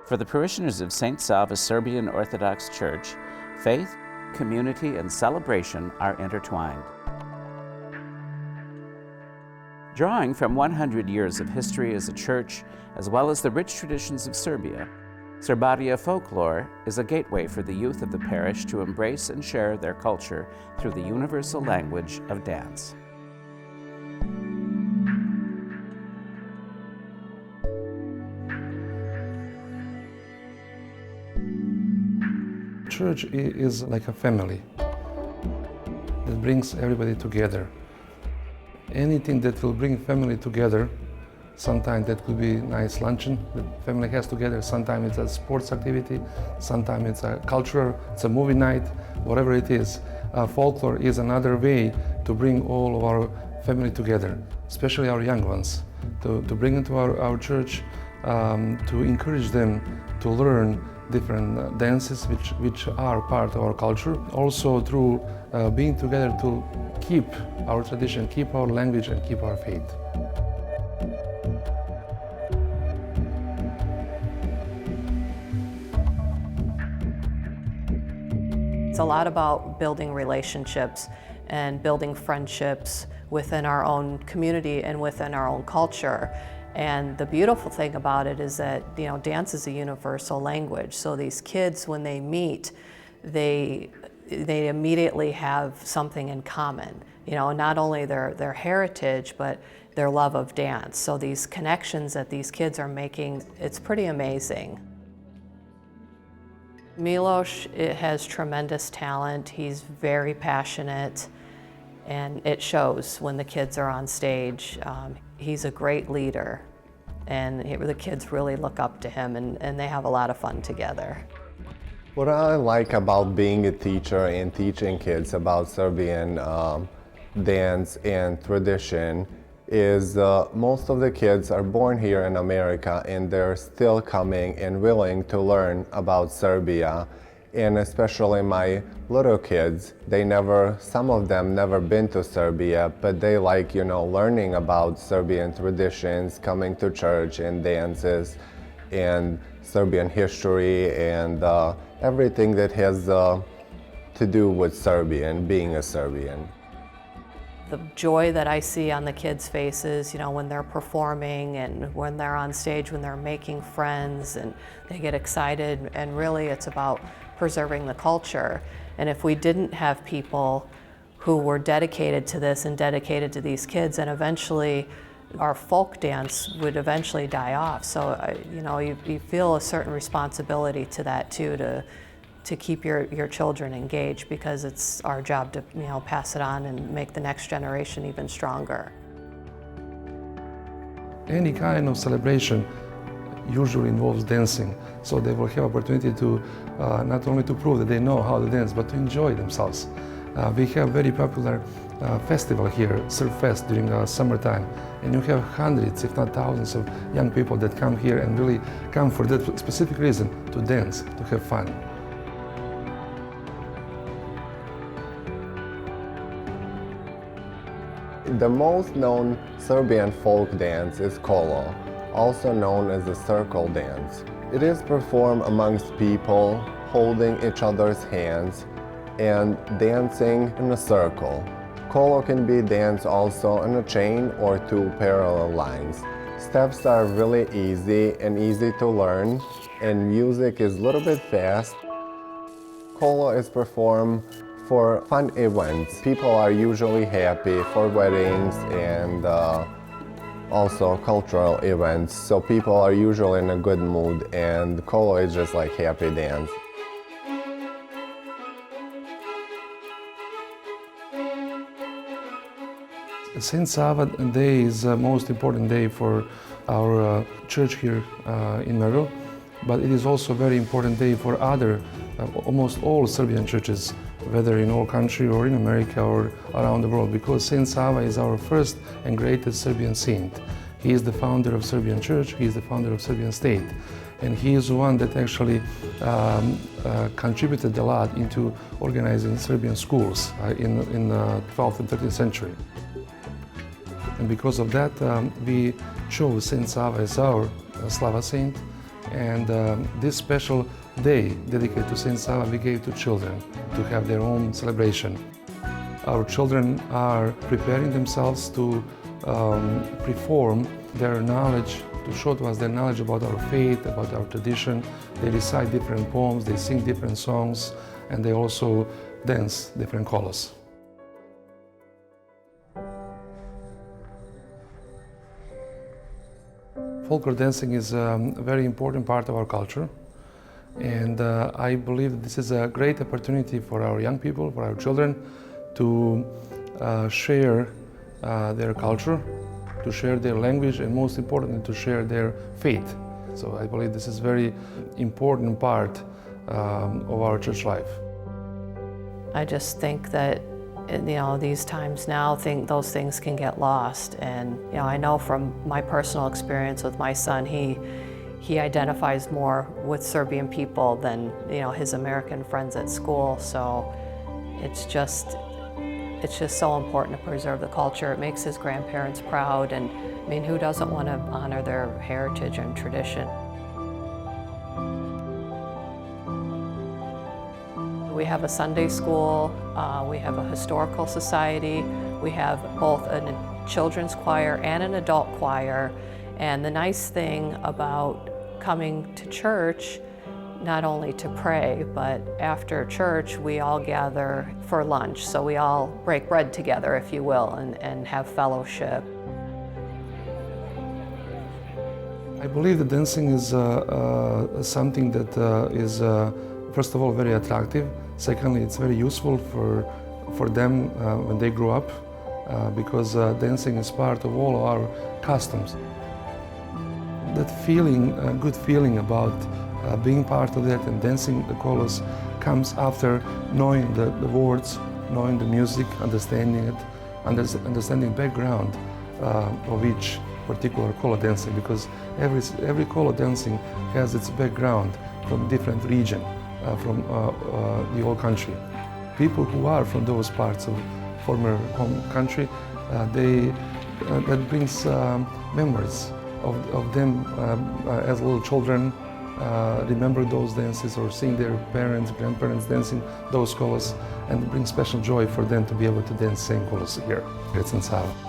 For the parishioners of St. Sava Serbian Orthodox Church, faith, community, and celebration are intertwined. Drawing from 100 years of history as a church, as well as the rich traditions of Serbia, Srbadija Folklore is a gateway for the youth of the parish to embrace and share their culture through the universal language of dance. Church is like a family that brings everybody together. Anything that will bring family together, sometimes that could be nice luncheon that family has together, sometimes it's a sports activity, sometimes it's a cultural, it's a movie night, whatever it is. Folklore is another way to bring all of our family together, especially our young ones, to bring them to our church, to encourage them to learn different dances which are part of our culture. Also through being together to keep our tradition, keep our language, and keep our faith. It's a lot about building relationships and building friendships within our own community and within our own culture. And the beautiful thing about it is that, dance is a universal language. So these kids, when they meet, they immediately have something in common. Not only their heritage, but their love of dance. So these connections that these kids are making, it's pretty amazing. Milos has tremendous talent. He's very passionate, and it shows when the kids are on stage. He's a great leader, and the kids really look up to him, and they have a lot of fun together. What I like about being a teacher and teaching kids about Serbian dance and tradition is most of the kids are born here in America, and they're still coming and willing to learn about Serbia. And especially my little kids, some of them never been to Serbia, but they like, learning about Serbian traditions, coming to church and dances and Serbian history and everything that has to do with Serbian, being a Serbian. The joy that I see on the kids' faces, when they're performing and when they're on stage, when they're making friends and they get excited, and really it's about preserving the culture. And if we didn't have people who were dedicated to this and dedicated to these kids, then eventually our folk dance would eventually die off. So, you feel a certain responsibility to that too, to keep your children engaged, because it's our job to pass it on and make the next generation even stronger. Any kind of celebration usually involves dancing, so they will have opportunity to not only to prove that they know how to dance, but to enjoy themselves. We have very popular festival here, Surfest, during the summertime, and you have hundreds, if not thousands, of young people that come here and really come for that specific reason, to dance, to have fun. The most known Serbian folk dance is kolo, also known as the circle dance. It is performed amongst people holding each other's hands and dancing in a circle. Kolo can be danced also in a chain or two parallel lines. Steps are really easy and easy to learn, and music is a little bit fast. Kolo is performed for fun events. People are usually happy for weddings and also cultural events. So people are usually in a good mood, and kolo is just like happy dance. St. Sava Day is the most important day for our church here in Merville, but it is also a very important day for almost all Serbian churches, whether in our country or in America or around the world, because St. Sava is our first and greatest Serbian saint. He is the founder of Serbian church, he is the founder of Serbian state, and he is the one that actually contributed a lot into organizing Serbian schools in the 12th and 13th century. And because of that, we chose St. Sava as our Slava saint, And this special day dedicated to Saint Sava we gave to children to have their own celebration. Our children are preparing themselves to perform their knowledge, to show to us their knowledge about our faith, about our tradition. They recite different poems, they sing different songs, and they also dance different colors. Folklore dancing is a very important part of our culture, and I believe that this is a great opportunity for our young people, for our children, to share their culture, to share their language, and most importantly, to share their faith. So I believe this is a very important part of our church life. I just think that these times now, those things can get lost. And I know from my personal experience with my son, he identifies more with Serbian people than his American friends at school. So it's just so important to preserve the culture. It makes his grandparents proud, and I mean, who doesn't want to honor their heritage and tradition? We have a Sunday school, we have a historical society, we have both a children's choir and an adult choir. And the nice thing about coming to church, not only to pray, but after church we all gather for lunch. So we all break bread together, if you will, and have fellowship. I believe that dancing is something that is first of all very attractive. Secondly, it's very useful for them when they grow up because dancing is part of all our customs. That feeling, good feeling about being part of that and dancing the colors comes after knowing the words, knowing the music, understanding it, understanding background of each particular color dancing, because every color dancing has its background from different region, from the whole country. People who are from those parts of former home country, that brings memories of them as little children, remember those dances or seeing their parents, grandparents dancing those colors, and it brings special joy for them to be able to dance same colors here at St. Sava.